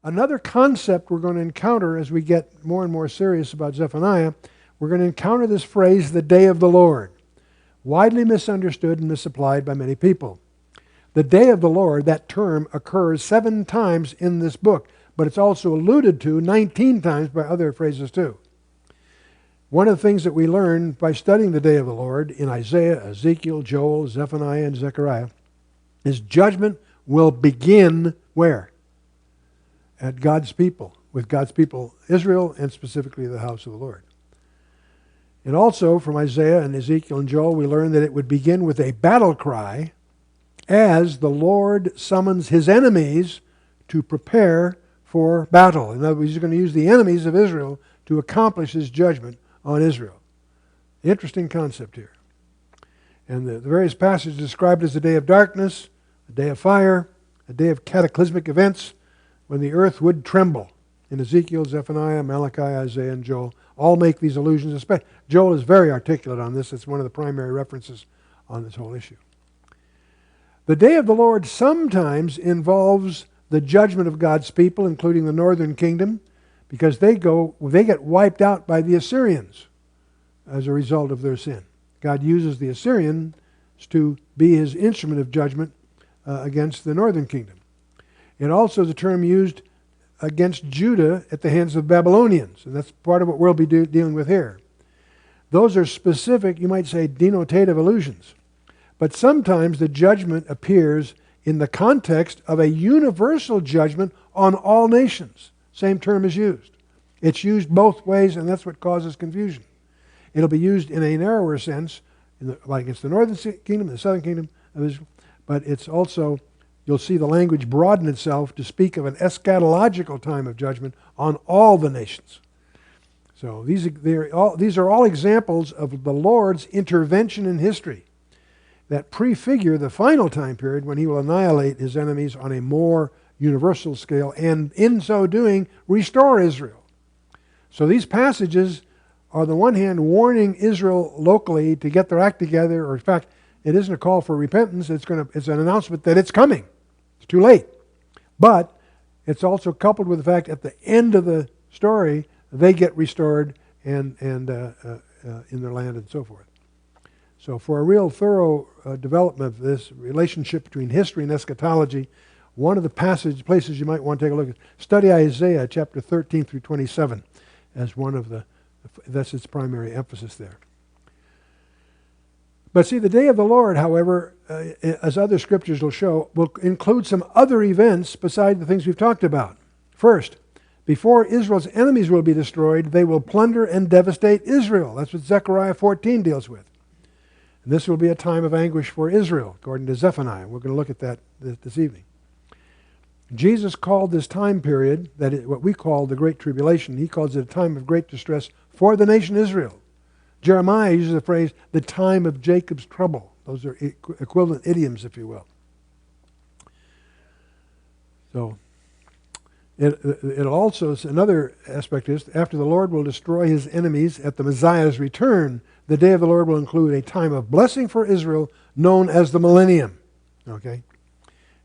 Another concept we're going to encounter as we get more and more serious about Zephaniah, we're going to encounter this phrase, the day of the Lord, widely misunderstood and misapplied by many people. The day of the Lord, that term occurs 7 times in this book, but it's also alluded to 19 times by other phrases too. One of the things that we learn by studying the day of the Lord in Isaiah, Ezekiel, Joel, Zephaniah, and Zechariah is judgment will begin where? At God's people, with God's people, Israel, and specifically the house of the Lord. And also from Isaiah and Ezekiel and Joel, we learn that it would begin with a battle cry as the Lord summons his enemies to prepare for battle. In other words, he's going to use the enemies of Israel to accomplish his judgment on Israel. Interesting concept here. And the various passages described as a day of darkness, a day of fire, a day of cataclysmic events, when the earth would tremble. In Ezekiel, Zephaniah, Malachi, Isaiah, and Joel, all make these allusions. Joel is very articulate on this. It's one of the primary references on this whole issue. The day of the Lord sometimes involves the judgment of God's people, including the northern kingdom, because they get wiped out by the Assyrians as a result of their sin. God uses the Assyrians to be his instrument of judgment against the northern kingdom. It also is a term used against Judah at the hands of the Babylonians, and that's part of what we'll be dealing with here. Those are specific, you might say, denotative allusions. But sometimes the judgment appears in the context of a universal judgment on all nations. Same term is used. It's used both ways, and that's what causes confusion. It'll be used in a narrower sense, like it's the northern kingdom, the southern kingdom of Israel, but it's also, you'll see the language broaden itself to speak of an eschatological time of judgment on all the nations. So these are all examples of the Lord's intervention in history that prefigure the final time period when he will annihilate his enemies on a more universal scale and in so doing restore Israel. So these passages are on the one hand warning Israel locally to get their act together, or in fact it isn't a call for repentance, it's an announcement that it's coming. It's too late. But it's also coupled with the fact at the end of the story they get restored and in their land and so forth. So for a real thorough development of this relationship between history and eschatology, one of the places you might want to take a look at, study Isaiah chapter 13 through 27 as that's its primary emphasis there. But see, the day of the Lord, however, as other scriptures will show, will include some other events beside the things we've talked about. First, before Israel's enemies will be destroyed, they will plunder and devastate Israel. That's what Zechariah 14 deals with. And this will be a time of anguish for Israel, according to Zephaniah. We're going to look at that this evening. Jesus called this time period, what we call the Great Tribulation, he calls it a time of great distress for the nation Israel. Jeremiah uses the phrase, the time of Jacob's trouble. Those are equivalent idioms, if you will. So, it also, another aspect is, after the Lord will destroy his enemies at the Messiah's return, the day of the Lord will include a time of blessing for Israel known as the millennium. Okay?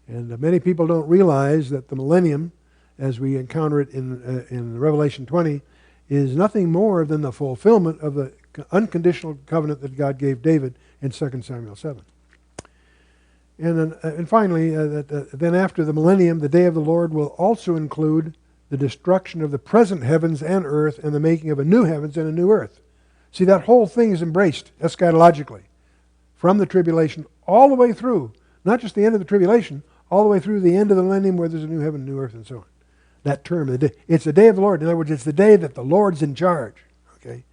And many people don't realize that the millennium, as we encounter it in Revelation 20, is nothing more than the fulfillment of the unconditional covenant that God gave David in 2 Samuel 7. And finally, then after the millennium, the day of the Lord will also include the destruction of the present heavens and earth and the making of a new heavens and a new earth. See, that whole thing is embraced eschatologically from the tribulation all the way through, not just the end of the tribulation, all the way through the end of the millennium where there's a new heaven, new earth, and so on. That term, it's the day of the Lord. In other words, it's the day that the Lord's in charge. Okay,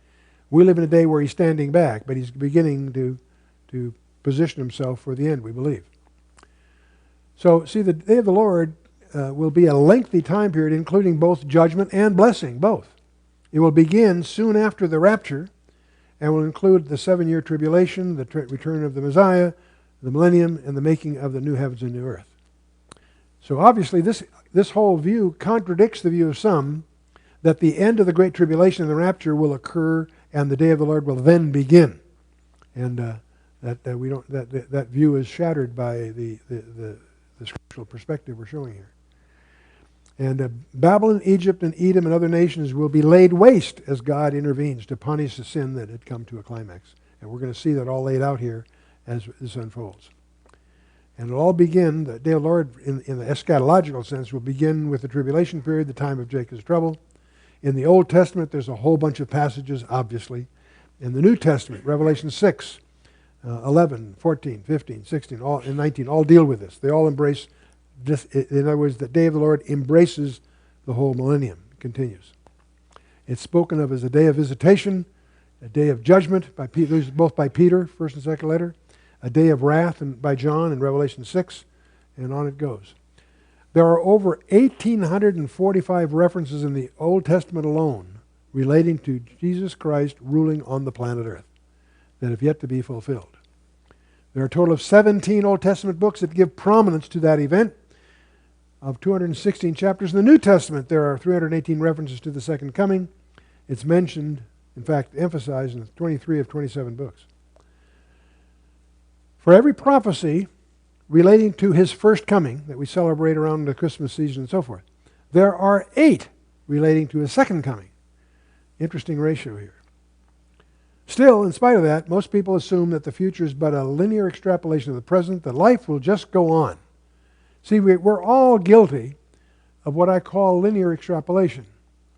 we live in a day where he's standing back, but he's beginning to position himself for the end, we believe. So, see, the day of the Lord will be a lengthy time period, including both judgment and blessing, both. It will begin soon after the rapture, and will include the 7-year tribulation, the return of the Messiah, the millennium, and the making of the new heavens and new earth. So obviously this whole view contradicts the view of some that the end of the Great Tribulation and the rapture will occur and the day of the Lord will then begin. And that view is shattered by the scriptural perspective we're showing here. And Babylon, Egypt, and Edom and other nations will be laid waste as God intervenes to punish the sin that had come to a climax. And we're going to see that all laid out here as this unfolds. And it'll all begin, the day of the Lord, in the eschatological sense, will begin with the tribulation period, the time of Jacob's trouble. In the Old Testament, there's a whole bunch of passages, obviously. In the New Testament, Revelation 6, 11, 14, 15, 16, and 19, all deal with this. They all embrace this. In other words, the day of the Lord embraces the whole millennium. It continues. It's spoken of as a day of visitation, a day of judgment, both by Peter, first and second letter, a day of wrath by John in Revelation 6, and on it goes. There are over 1,845 references in the Old Testament alone relating to Jesus Christ ruling on the planet Earth that have yet to be fulfilled. There are a total of 17 Old Testament books that give prominence to that event. Of 216 chapters in the New Testament, there are 318 references to the second coming. It's mentioned, in fact, emphasized in 23 of 27 books. For every prophecy relating to his first coming that we celebrate around the Christmas season and so forth, there are 8 relating to his second coming. Interesting ratio here. Still, in spite of that, most people assume that the future is but a linear extrapolation of the present, that life will just go on. See, we're all guilty of what I call linear extrapolation.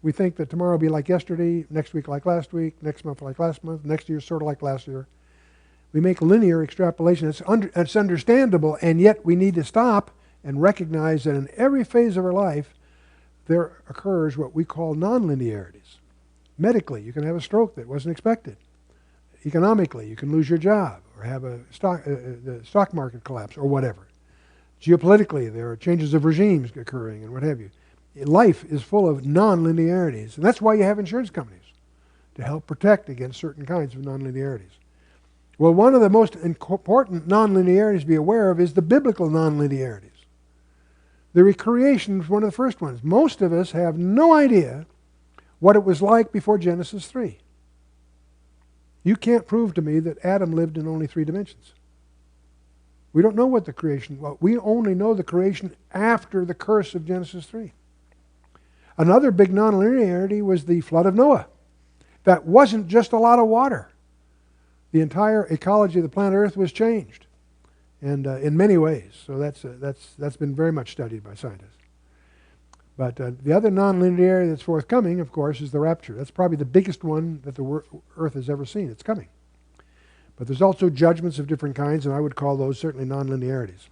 We think that tomorrow will be like yesterday, next week like last week, next month like last month, next year sort of like last year. We make linear extrapolation. It's understandable, and yet we need to stop and recognize that in every phase of our life, there occurs what we call nonlinearities. Medically, you can have a stroke that wasn't expected. Economically, you can lose your job or have the stock market collapse or whatever. Geopolitically, there are changes of regimes occurring and what have you. Life is full of nonlinearities, and that's why you have insurance companies, to help protect against certain kinds of nonlinearities. Well, one of the most important nonlinearities to be aware of is the biblical nonlinearities. The recreation is one of the first ones. Most of us have no idea what it was like before Genesis 3. You can't prove to me that Adam lived in only 3 dimensions. We don't know what the creation was. We only know the creation after the curse of Genesis 3. Another big nonlinearity was the flood of Noah. That wasn't just a lot of water. The entire ecology of the planet Earth was changed, and in many ways. So that's been very much studied by scientists. But the other nonlinearity that's forthcoming, of course, is the rapture. That's probably the biggest one that the Earth has ever seen. It's coming. But there's also judgments of different kinds, and I would call those certainly nonlinearities.